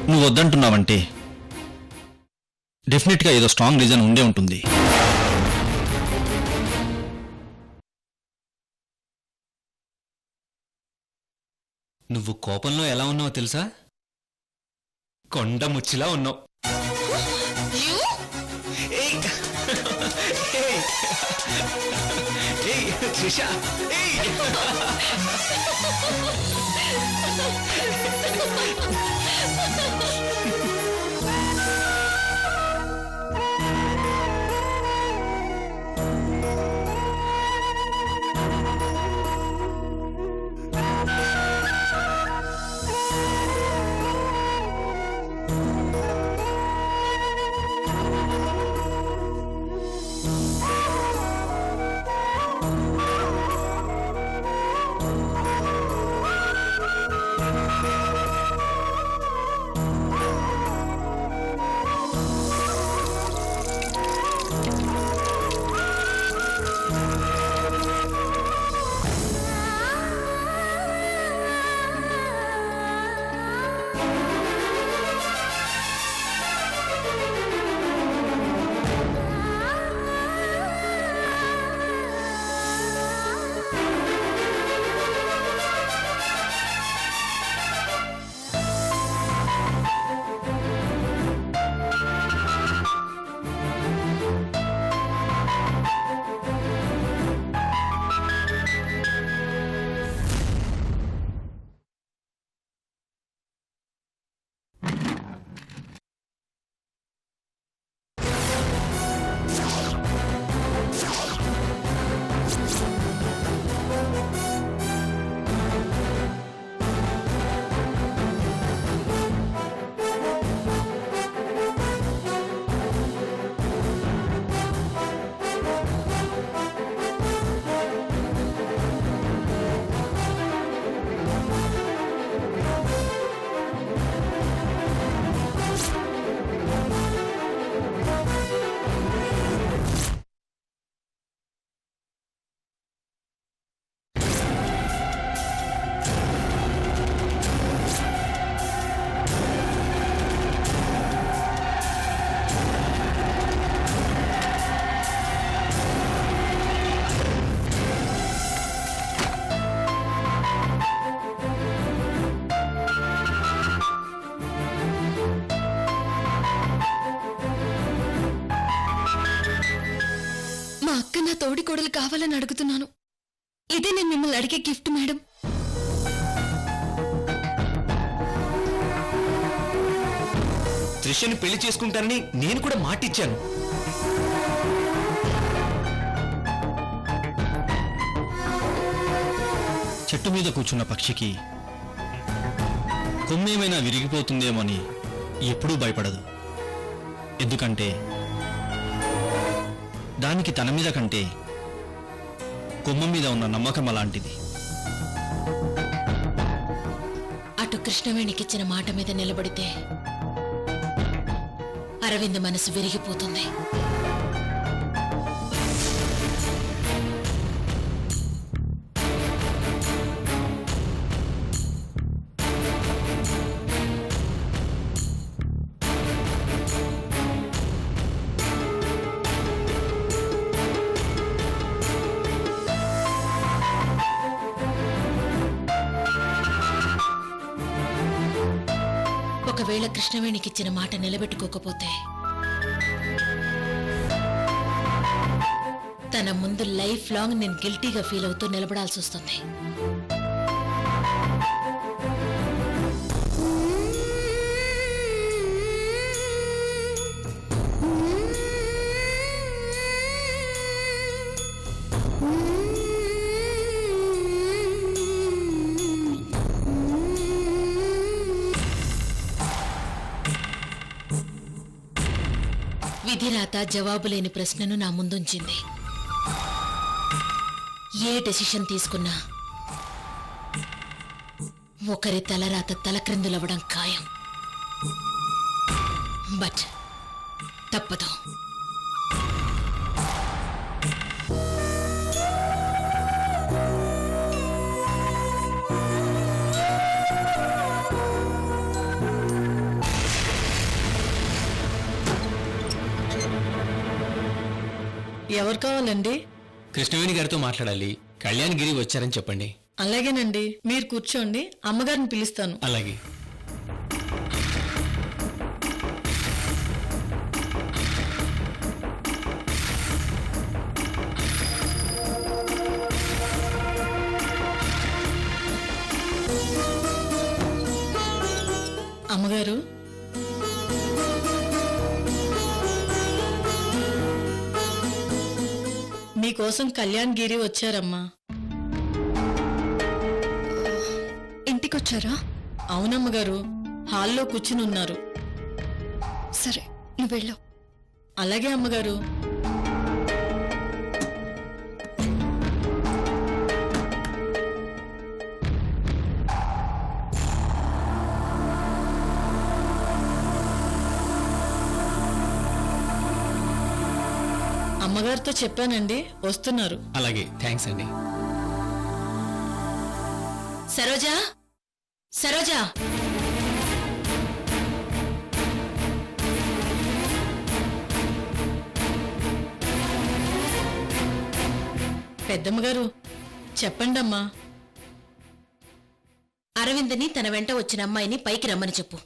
నువ్వు వద్దంటున్నావంటే డెఫినెట్గా ఏదో స్ట్రాంగ్ రీజన్ ఉండే ఉంటుంది. నువ్వు కోపంలో ఎలా ఉన్నావో తెలుసా? కొండ ముచ్చిలా ఉన్నావు. త్రిష, తోడి కోడలు కావాలని అడుగుతున్నాను. ఇదే నేను మిమ్మల్ని అడిగే గిఫ్ట్ మేడం. త్రిషని పెళ్లి చేసుకుంటానని నేను కూడా మాటిచ్చాను. చెట్టు మీద కూర్చున్న పక్షికి కొమ్మేమైనా విరిగిపోతుందేమో అని ఎప్పుడూ భయపడదు. ఎందుకంటే దానికి తన మీద కంటే కొమ్మ మీద ఉన్న నమ్మకం అలాంటిది. అటు కృష్ణవేణికిచ్చిన మాట మీద నిలబడితే అరవింద్ మనసు విరిగిపోతుంది. ఒకవేళ కృష్ణవేణికిచ్చిన మాట నిలబెట్టుకోకపోతే తన ముందు లైఫ్ లాంగ్ నేను గిల్టీగా ఫీల్ అవుతూ నిలబడాల్సి వస్తుంది. విధిరాత జవాబు లేని ప్రశ్నను నా ముందుంచింది. ఏ డెసిషన్ తీసుకున్నా ఒకరి తలరాత తలక్రిందులవ్వడం ఖాయం. బట్ తప్పదు. ఎవరు కావాలండి? కృష్ణవేణి గారితో మాట్లాడాలి. కళ్యాణ్ గిరి వచ్చారని చెప్పండి. అలాగేనండి, మీరు కూర్చోండి, అమ్మగారిని పిలుస్తాను. అలాగే. అమ్మగారు, మీకోసం కళ్యాణ్ గిరి వచ్చారమ్మా. ఇంటికొచ్చారా? అవునమ్మగారు, హాల్లో కూర్చుని ఉన్నారు. సరే, నువ్వు వెళ్ళు. అలాగే అమ్మగారు. అమ్మగారితో చెప్పానండి, వస్తున్నారు. అలాగే, థ్యాంక్స్ అండి. సరోజా, సరోజా, పెద్దమ్మగారు చెప్పండమ్మా. అరవిందని తన వెంట వచ్చిన అమ్మాయిని పైకి రమ్మని చెప్పు.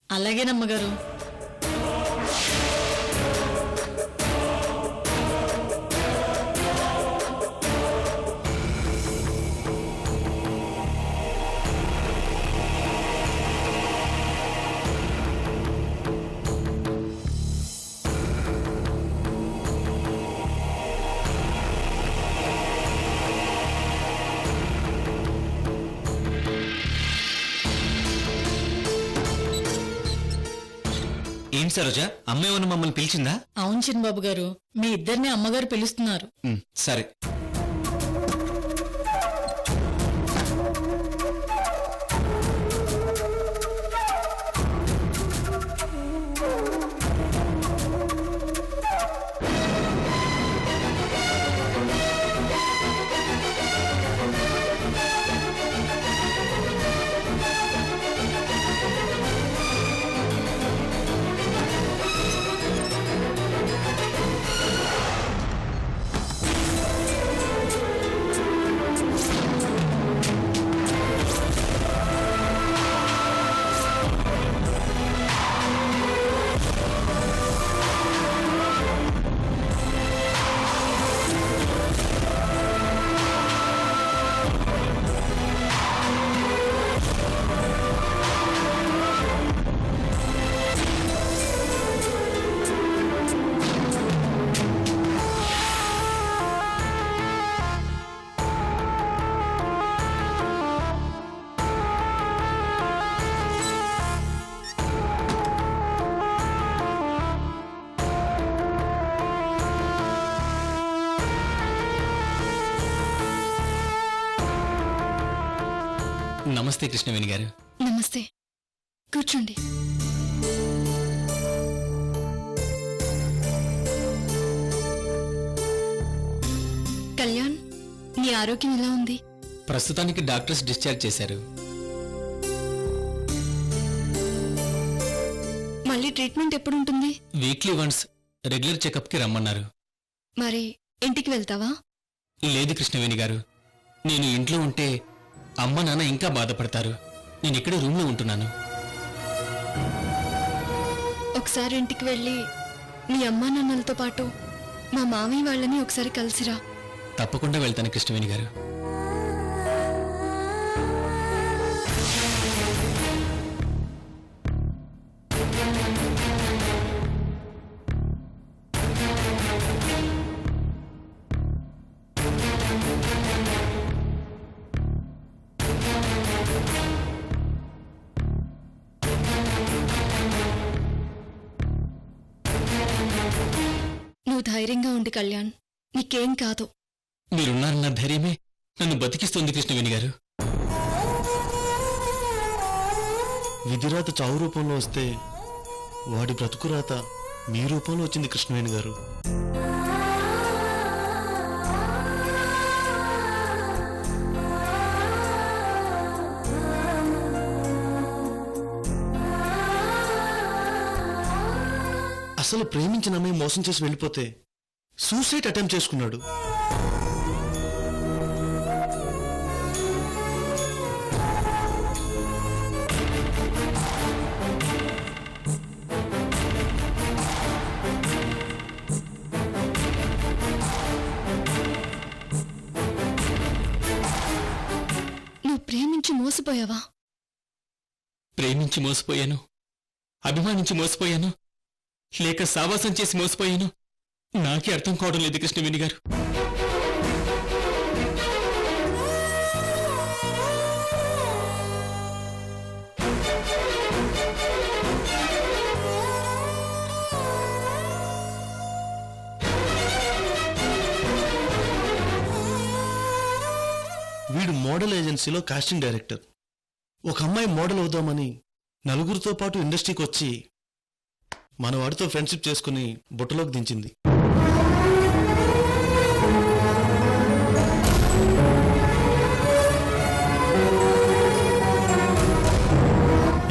అలాగేనమ్మగారు. ఏంటి సరోజా, అమ్మ ఏమన్నా మమ్మల్ని పిలిచిందా? అవును చిన్నబాబు గారు, మీ ఇద్దరిని అమ్మగారు పిలుస్తున్నారు. సరే. నమస్తే కృష్ణవేణి గారు. నమస్తే, కూర్చోండి. కళ్యాణ్, నీ ఆరోగ్యం ఎలా ఉంది? ప్రస్తుతానికి డాక్టర్స్ డిశ్చార్జ్ చేశారు. మళ్ళీ ట్రీట్మెంట్ ఎప్పుడు ఉంటుంది? వీక్లీ వన్స్ రెగ్యులర్ చెకప్కి రమ్మన్నారు. మరి ఇంటికి వెళ్తావా? లేదు కృష్ణవేణి గారు, నేను ఇంట్లో ఉంటే అమ్మ నాన్న ఇంకా బాధపడతారు. నేను ఇక్కడే రూమ్లో ఉంటున్నాను. ఒకసారి ఇంటికి వెళ్ళి మీ అమ్మా నాన్నలతో పాటు మా మామయ్య వాళ్ళని ఒకసారి కలిసిరా. తప్పకుండా వెళ్తాను కృష్ణవేణి గారు. నువ్వు ధైర్యంగా ఉండి కళ్యాణ్, నీకేం కాదు. మీరున్నారన్న ధైర్యమే నన్ను బతికిస్తోంది కృష్ణవేణి గారు. విధిరాత చావు రూపంలో వస్తే వాడి బ్రతుకురాత మీ రూపంలో వచ్చింది కృష్ణవేణి గారు. అసలు ప్రేమించిన అమ్మాయి మోసం చేసి వెళ్ళిపోతే సూసైడ్ అటెంప్ట్ చేసుకున్నాడు. నువ్వు ప్రేమించి మోసపోయావా? ప్రేమించి మోసపోయాను, అభిమానించి మోసపోయాను, లేక సావాసం చేసి మోసపోయాను, నాకే అర్థం కావడం లేదు కృష్ణవేణి గారు. వీడు మోడల్ ఏజెన్సీలో కాస్టింగ్ డైరెక్టర్. ఒక అమ్మాయి మోడల్ అవుదామని నలుగురితో పాటు ఇండస్ట్రీకి వచ్చి మన వాడితో ఫ్రెండ్షిప్ చేసుకుని బుట్టలోకి దించింది.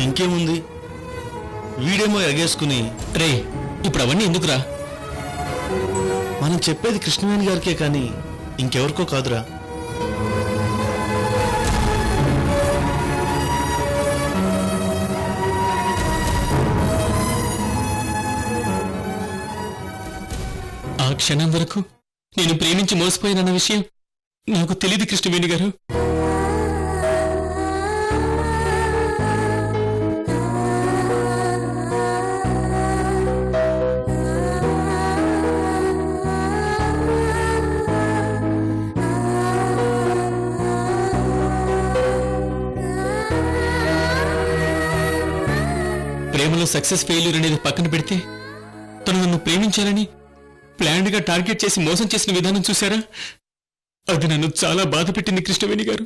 ఇంకేముంది, వీడేమో ఎగేసుకుని రే, ఇప్పుడు అవన్నీ ఎందుకురా? మనం చెప్పేది కృష్ణవేణి గారికే కానీ ఇంకెవరికో కాదురా. ఆ క్షణం వరకు నేను ప్రేమించి మోసపోయానన్న విషయం నాకు తెలియదు కృష్ణవేణి గారు. ప్రేమలో సక్సెస్ ఫెయిల్యూర్ అనేది పక్కన పెడితే తను నన్ను ప్రేమించాలని ప్లాన్డ్ గా టార్గెట్ చేసి మోసం చేసిన విధానం చూశారా? అది నన్ను చాలా బాధ పెట్టింది కృష్ణవేణి గారు.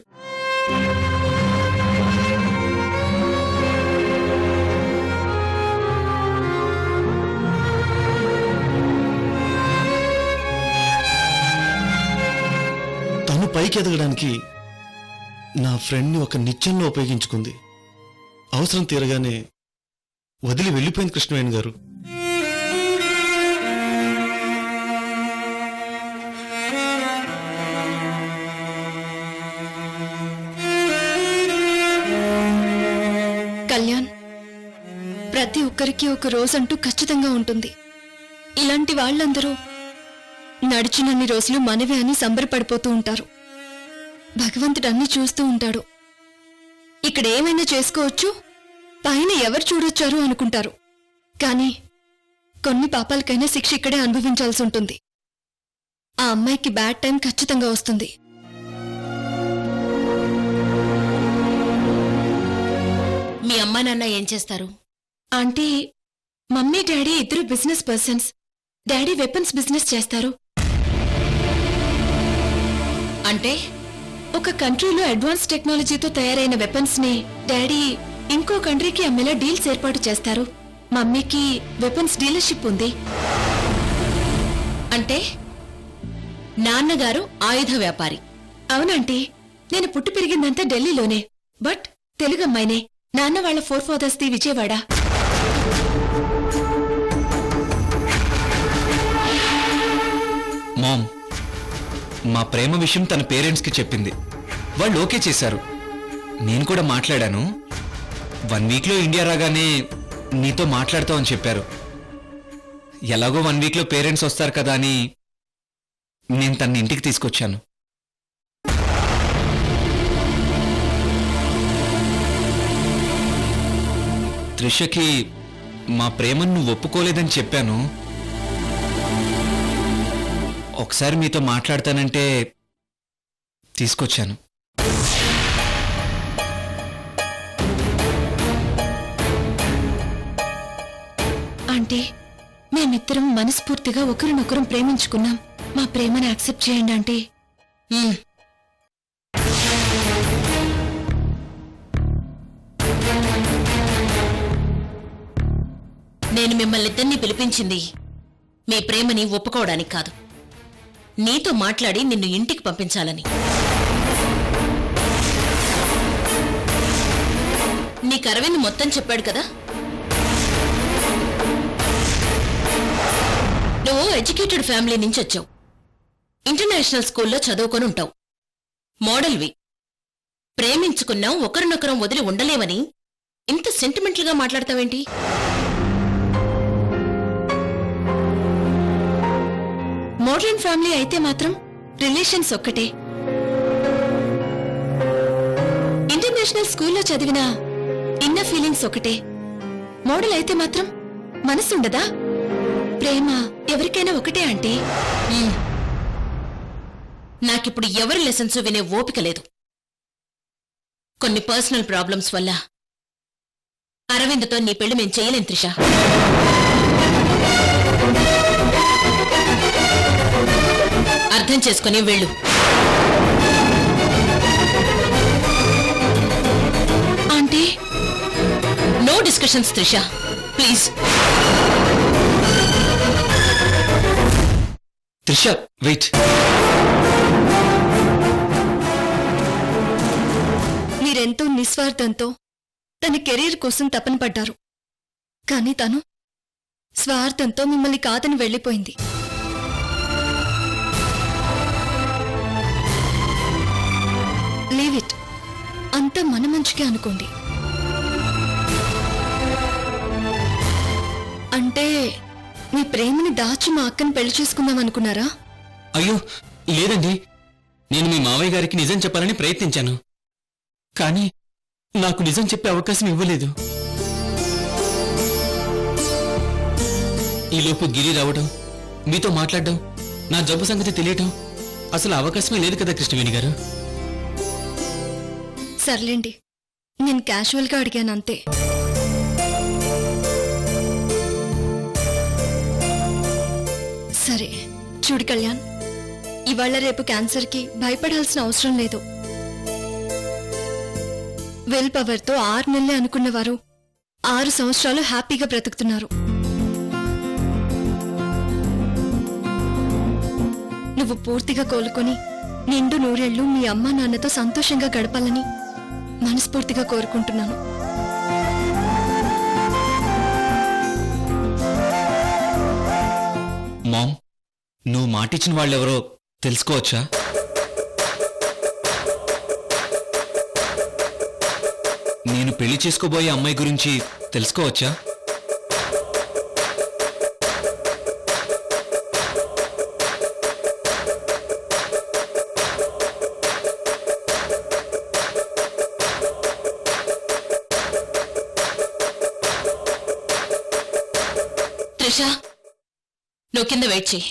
తను పైకి ఎదగడానికి నా ఫ్రెండ్ని ఒక నిత్యంలో ఉపయోగించుకుంది. అవసరం తీరగానే వదిలి వెళ్ళిపోయింది కృష్ణవేణి గారు. కళ్యాణ్, ప్రతి ఒక్కరికి ఒక రోజంటూ ఖచ్చితంగా ఉంటుంది. ఇలాంటి వాళ్ళందరూ నడిచినన్ని రోజులు మనవే అని సంబరపడిపోతూ ఉంటారు. భగవంతుడు అన్ని చూస్తూ ఉంటాడు. ఇక్కడ ఏమైనా చేసుకోవచ్చు, పైన ఎవరు చూడొచ్చారు అనుకుంటారు. కానీ కొన్ని పాపాలకైనా శిక్ష ఇక్కడే అనుభవించాల్సి ఉంటుంది. ఆ అమ్మాయికి బ్యాడ్ టైం ఖచ్చితంగా వస్తుంది. మీ అమ్మా నాన్న ఏం చేస్తారు? అంటే మమ్మీ డాడీ ఇద్దరు business persons. Daddy weapons business చేస్తారు. అంటే ఒక కంట్రీలో అడ్వాన్స్ టెక్నాలజీతో తయారైన వెపన్స్ ని డాడీ ఇంకో కంట్రీకి అమ్మేలా డీల్స్ ఏర్పాటు చేస్తారు. మమ్మీకి వెపన్స్ డీలర్షిప్ ఉంది. అంటే నాన్నగారు ఆయుధ వ్యాపారి. అవునంటీ, నేను పుట్టి పెరిగిందంతా ఢిల్లీలోనే, బట్ తెలుగు అమ్మాయినే. నాన్న వాళ్ళ 4 ఫాదర్స్ ది విజయవాడ. మామ్, మా ప్రేమ విషయం తన పేరెంట్స్కి చెప్పింది. వాళ్ళు ఓకే చేశారు. నేను కూడా మాట్లాడాను. 1 వీక్లో ఇండియా రాగానే నీతో మాట్లాడతామని చెప్పారు. ఎలాగో 1 వీక్లో పేరెంట్స్ వస్తారు కదా అని నేను తన ఇంటికి తీసుకొచ్చాను. త్రిషకి మా ప్రేమను నువ్వు ఒప్పుకోలేదని చెప్పాను. ఒకసారి మీతో మాట్లాడతానంటే తీసుకొచ్చాను. అంటే మేమిద్దరం మనస్ఫూర్తిగా ఒకరినొకరం ప్రేమించుకున్నాం. మా ప్రేమను యాక్సెప్ట్ చేయండి అంటే. నేను మిమ్మల్ని ఇద్దరిని పిలిపించింది మీ ప్రేమని ఒప్పుకోవడానికి కాదు, నీతో మాట్లాడి నిన్ను ఇంటికి పంపించాలని. నీకు అరవింద్ మొత్తం చెప్పాడు కదా? నువ్వు ఎడ్యుకేటెడ్ ఫ్యామిలీ నుంచి వచ్చావు. ఇంటర్నేషనల్ స్కూల్లో చదువుకొని ఉంటావు. మోడల్వి. ప్రేమించుకున్నాం, ఒకరినొకరం వదిలి ఉండలేవని ఇంత సెంటిమెంటల్గా మాట్లాడతావేంటి? మోడర్న్ ఫ్యామిలీ అయితే మాత్రం రిలేషన్స్ ఒక్కటే. ఇంటర్నేషనల్ స్కూల్లో చదివిన ఇన్నర్ ఫీలింగ్స్ ఒకటే. మోడల్ అయితే మాత్రం మనసుండదా? ప్రేమ ఎవరికైనా ఒకటే అంటే నాకిప్పుడు ఎవరి లెసన్స్ వినే ఓపిక లేదు. కొన్ని పర్సనల్ ప్రాబ్లమ్స్ వల్ల అరవింద్తో నీ పెళ్లి మేం చేయలేం త్రిష. అర్థం చేసుకుని వెళ్ళు. Aunty, no discussions Trisha, please. Trisha, wait. మీరెంతో నిస్వార్థంతో తన కెరీర్ కోసం తపన పడ్డారు. కానీ తను స్వార్థంతో మిమ్మల్ని కాదని వెళ్ళిపోయింది. Leave it. అంతా మన మంచికే అనుకోండి. అంటే మీ ప్రేమని దాచి మా అక్కని పెళ్లి చేసుకుందాం అనుకున్నారా? అయ్యో లేదండి, నేను మీ మావయ్య గారికి నిజం చెప్పాలని ప్రయత్నించాను. కానీ నాకు నిజం చెప్పే అవకాశం ఇవ్వలేదు. ఈలోపు గిరి రావడం, మీతో మాట్లాడడం, నా జబ్బు సంగతి తెలియటం అసలు అవకాశమే లేదు కదా కృష్ణవేణి గారు. సర్లేండి, నేను క్యాషువల్గా అడిగాను అంతే. సరే చూడు కళ్యాణ్, ఇవాళ రేపు క్యాన్సర్కి భయపడాల్సిన అవసరం లేదు. విల్ పవర్తో 6 నెలలే అనుకున్నవారు 6 సంవత్సరాలు హ్యాపీగా బ్రతుకుతున్నారు. నువ్వు పూర్తిగా కోలుకొని నిండు నూరేళ్లు మీ అమ్మా నాన్నతో సంతోషంగా గడపాలని మనస్ఫూర్తిగా కోరుకుంటున్నాను. మామ్, నువ్వు మాటిచ్చిన వాళ్ళెవరో తెలుసుకోవచ్చా? నేను పెళ్లి చేసుకోబోయే అమ్మాయి గురించి తెలుసుకోవచ్చా? త్రిష, నువ్వు కింద వెయిట్ చేయి.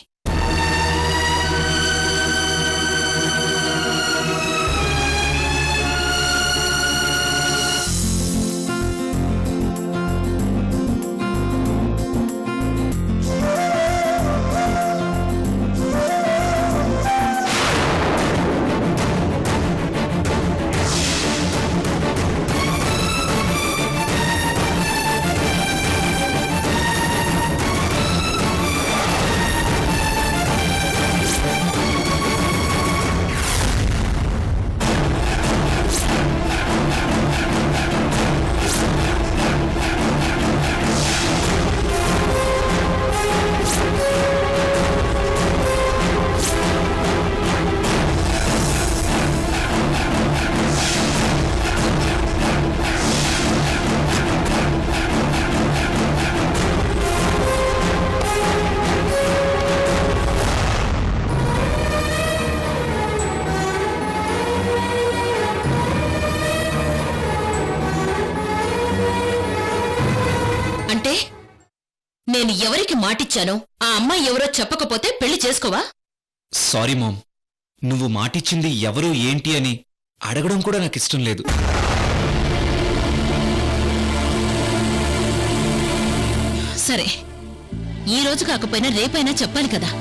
అంటే నేను ఎవరికి మాటిచ్చానో ఆ అమ్మాయి ఎవరో చెప్పకపోతే పెళ్లి చేసుకోవా? సారీ మామ్, నువ్వు మాటిచ్చింది ఎవరు ఏంటి అని అడగడం కూడా నాకు ఇష్టం లేదు. సరే, ఈ రోజు కాకపోయినా రేపైనా చెప్పాలి కదా.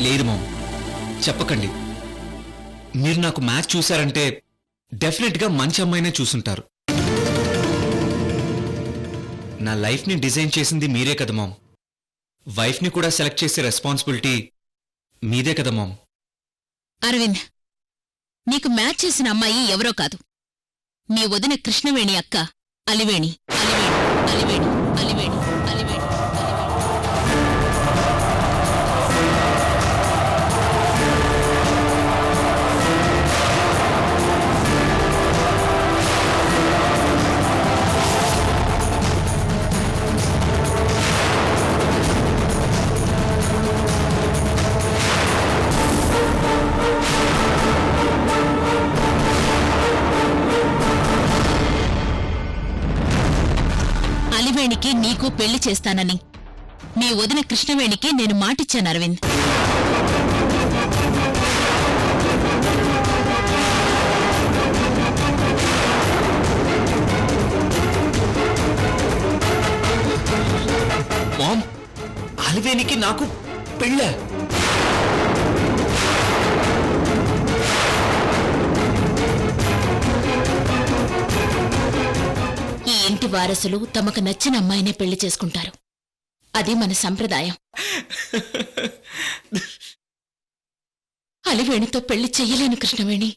లేదు మామ్, చెప్పకండి. మీరు నాకు మ్యాచ్ చూశారంటే డెఫినెట్గా మంచి అమ్మాయినే చూసుంటారు. నా లైఫ్ని డిజైన్ చేసింది మీరే కదా మామ్. వైఫ్ని కూడా సెలెక్ట్ చేసే రెస్పాన్సిబిలిటీ మీదే కదా మామ్. అరవింద్, నీకు మ్యాచ్ చేసిన అమ్మాయి ఎవరో కాదు, మీ వదిన కృష్ణవేణి అక్క అలివేణి. అలివేణి, అలివేణి, అలివేణి, అలివేణి, అలివేణి. నీకు పెళ్లి చేస్తానని మీ వదిన కృష్ణవేణికి నేను మాటిచ్చాను అరవింద్. మామ్, అలివేనికి నాకు పెళ్ళా? ఈ ఇంటి వారసులు తమకు నచ్చిన అమ్మాయినే పెళ్లి చేసుకుంటారు. అది మన సంప్రదాయం. అలివేణితో పెళ్లి చెయ్యలేను కృష్ణవేణి.